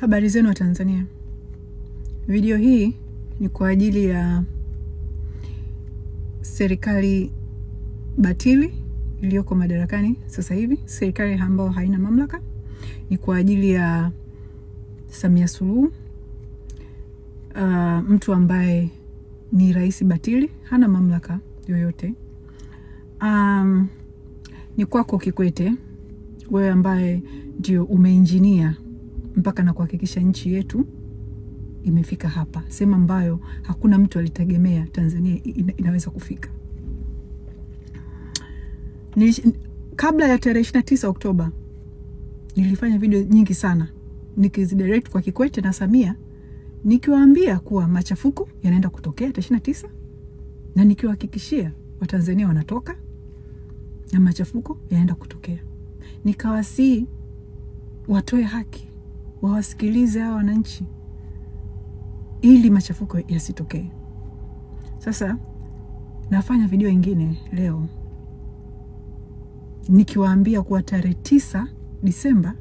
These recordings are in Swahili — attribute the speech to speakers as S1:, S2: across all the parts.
S1: Habari zenu wa Tanzania. Video hii ni kwa ajili ya serikali batili iliyoko madarakani sasa hivi, serikali ambayo haina mamlaka. Ni kwa ajili ya Samia Suluhu, mtu ambaye ni rais batili, hana mamlaka yoyote. Ni kwako Kikwete, wewe ambaye ndio umeinjinia mpaka na kuhakikisha nchi yetu imefika hapa, sema ambayo hakuna mtu alitegemea Tanzania inaweza kufika. Kabla ya tarehe 29 Oktoba nilifanya video nyingi sana nikizidirect kwa Kikwete na Samia, nikiwaambia kuwa machafuko yanaenda kutokea tarehe 29 na nikiwahakikishia Watanzania wanatoka na machafuko yanaenda kutokea. Nikawasi watoe haki, wawasikilize hao wananchi ili machafuko yasitokee. Sasa nafanya video nyingine leo nikiwaambia kuwa tarehe 9 Disemba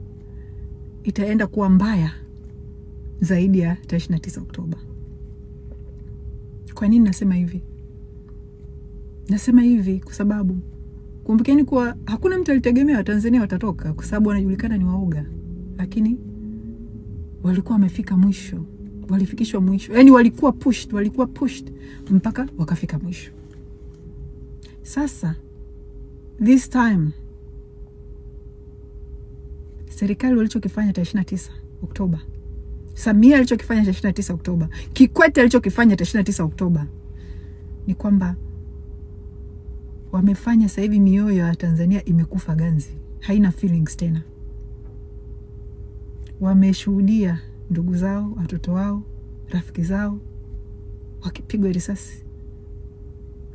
S1: itaenda kuwa mbaya zaidi ya tarehe 29 Oktoba. Kwa nini nasema hivi? Nasema hivi kwa sababu kumbukeni kuwa hakuna mtu alitegemea Tanzania watatoka, kwa sababu wanajulikana ni waoga, lakini walikuwa wamefika mwisho, walifikishwa mwisho. Yaani walikuwa pushed mpaka wakafika mwisho. Sasa this time serikali walichokifanya tarehe 29 Oktoba, Samia alichokifanya tarehe 29 Oktoba, Kikwete alichokifanya tarehe 29 Oktoba, ni kwamba wamefanya sasa hivi mioyo ya Tanzania imekufa ganzi, haina feelings tena. Wameshuhudia ndugu zao, watoto wao, rafiki zao wakipigwa risasi.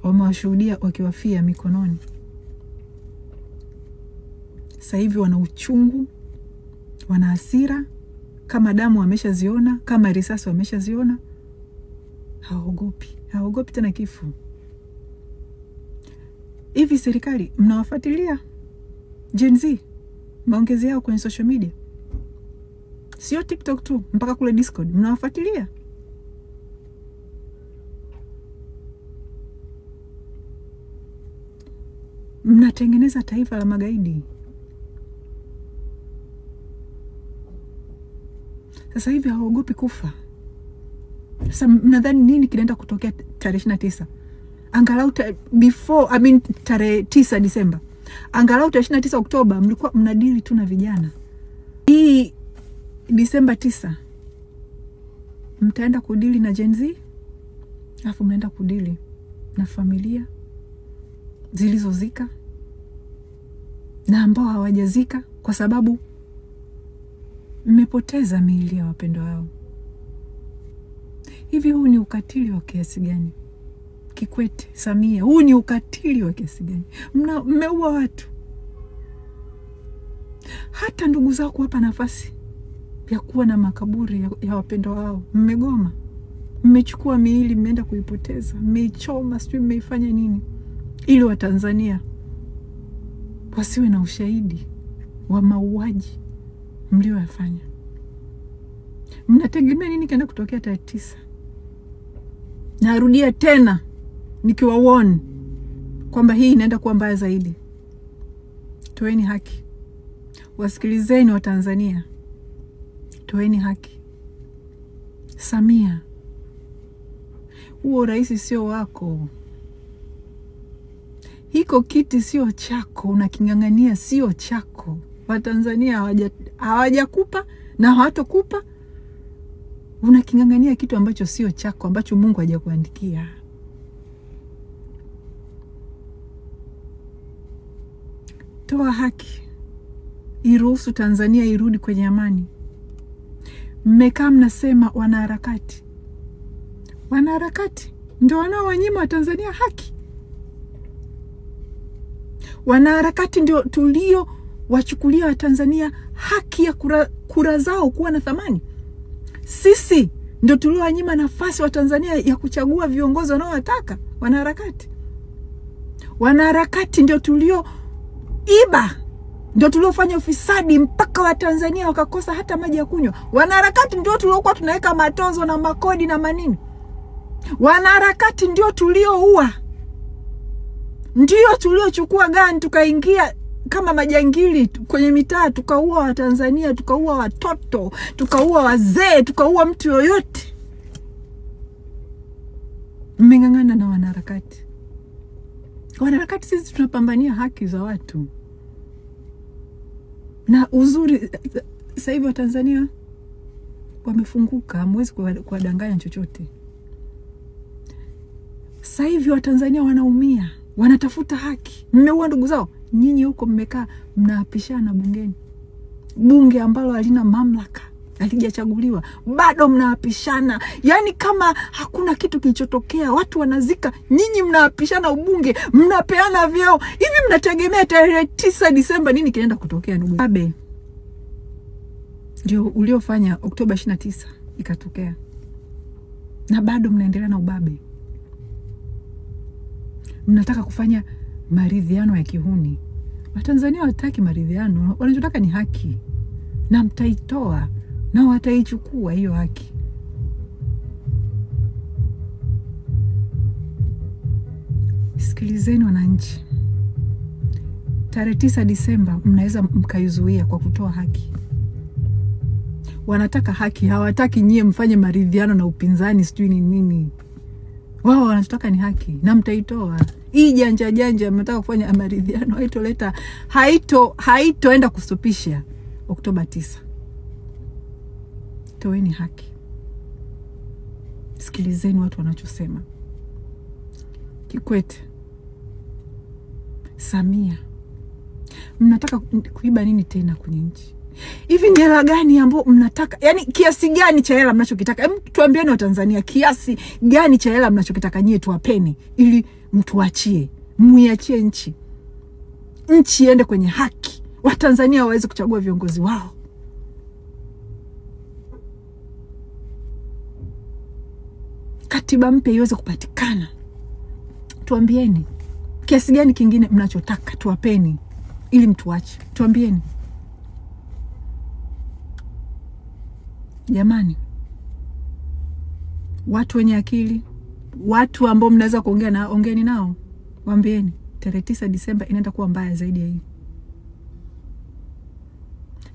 S1: Wamewashuhudia wakiwafia mikononi. Sasa hivi wana uchungu, wana hasira, kama damu wameshaziona, kama risasi wameshaziona. Haogopi tena kifo. Hivi serikali mnawafuatilia Gen Z maongezi yao kwenye social media? Sio TikTok tu, mpaka kule Discord mnawafuatilia? Mnatengeneza taifa la magaidi. Sasa hivi hawaogopi kufa. Sasa mnadhani nini kinaenda kutokea tarehe 29? Angalau tarehe 9 Disemba. Angalau tarehe 29 Oktoba mlikuwa mnadili tu na vijana. Hii Disemba 9 mtaenda kudili na Gen Z, alafu mnaenda kudili na familia zilizozika na ambao hawajazika, kwa sababu mmepoteza miili ya wapendwa wao. Hivi huu ni ukatili wa kiasi gani? Kikwete, Samia, huu ni ukatili wa kiasi gani? Mmeua watu. Hata ndugu zao kuwapa nafasi ya kuwa na makaburi ya wapendwa wao mmegoma. Mmechukua miili, mmeenda kuipoteza, mmeichoma, sijui mmeifanya nini, ili Watanzania wasiwe na ushahidi wa mauaji mlioyafanya. Mnategemea nini kaenda kutokea tarehe 9? Narudia tena nikiwawarn kwamba hii inaenda kuwa mbaya zaidi. Toeni haki. Wasikilizeni wa Tanzania. Toeni haki. Samia, huo rais sio wako. Hiko kiti sio chako, unakingangania sio chako. Watanzania hawajakupa na hawatakupa. Unakingangania kitu ambacho sio chako, ambacho Mungu hajakuandikia. Toa haki. Iruhusu Tanzania irudi kwenye amani. Mmekaa mnasema wanaharakati. Wanaharakati ndio wanaowanyima wa Tanzania haki. Wanaharakati ndio tulio wachukulia wa Tanzania haki ya kura zao kuwa na thamani. Sisi ndio tuliowanyima nafasi wa Tanzania ya kuchagua viongozi wanaowataka. Wanaharakati ndio tulio iba Ndio tuliofanya ufisadi mpaka Watanzania wakakosa hata maji ya kunywa. Wanaharakati ndio tuliokuwa tunaweka matozo na makodi na manini. Wanaharakati ndio tulioua. Ndio tuliochukua gani tukaingia kama majangili kwenye mitaa, tukaua Watanzania, tukaua watoto, tukaua wazee, tukaua mtu yoyote. Mmeng'ang'ana na wanaharakati. Wanaharakati sisi tunapambania haki za watu. Na uzuri sasa hivi Watanzania wamefunguka, hamwezi kuwadanganya chochote. Sasa hivi Watanzania wanaumia, wanatafuta haki. Mmeua ndugu zao, nyinyi huko mmekaa mnaapishana bungeni. Bunge ambalo halina mamlaka, halijachaguliwa, bado mnaapishana. Yaani kama hakuna kitu kilichotokea, watu wanazika, nyinyi mnaapishana ubunge, mnapeana vyeo. Hivi mnategemea tarehe 9 Disemba nini kinaenda kutokea ndugu? Ubabe ndio uliofanya Oktoba 29 ikatokea. Na bado mnaendelea na ubabe. Mnataka kufanya maridhiano ya kihuni. Watanzania hawataki maridhiano, wanachotaka ni haki. Na mtaitoa, na wataichukua hiyo haki. Sikilizeni wananchi. Tarehe 9 Disemba mnaweza mkaizuia kwa kutoa haki. Wanataka haki, hawataki nyie mfanye maridhiano na upinzani sijui ni nini. Wao wanataka ni haki na mtaitoa. Hii janja mnataka kufanya maridhiano haitoenda kustopisha Oktoba 9. Toeni haki. Sikilizeni watu wanachosema. Kikwete, Samia, mnataka kuiba nini tena kwenye nchi? Hivi ni hela gani ambao mnataka? Yaani kiasi gani cha hela mnachokitaka? Hebu tuambieni Watanzania, kiasi gani cha hela mnachokitaka nyie tuwapeni ili mtuachie, muiachie nchi. Nchi iende kwenye haki. Watanzania waweze kuchagua viongozi wao. Katiba mpya iweze kupatikana. Tuambieni kiasi gani kingine mnachotaka tuwapeni ili mtuache. Tuambieni. Jamani, watu wenye akili, watu ambao mnaweza kuongea na ongeeni nao, waambieni tarehe 9 Disemba inaenda kuwa mbaya zaidi ya hii.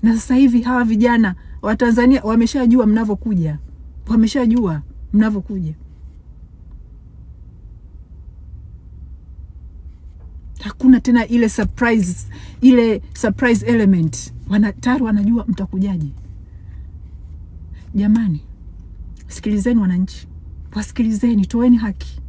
S1: Na sasa hivi hawa vijana wa Tanzania wameshajua mnavokuja. Wameshajua mnavokuja. Hakuna tena ile surprise element. Tayari wanajua mtakujaje. Jamani, sikilizeni wananchi. Wasikilizeni, toeni haki.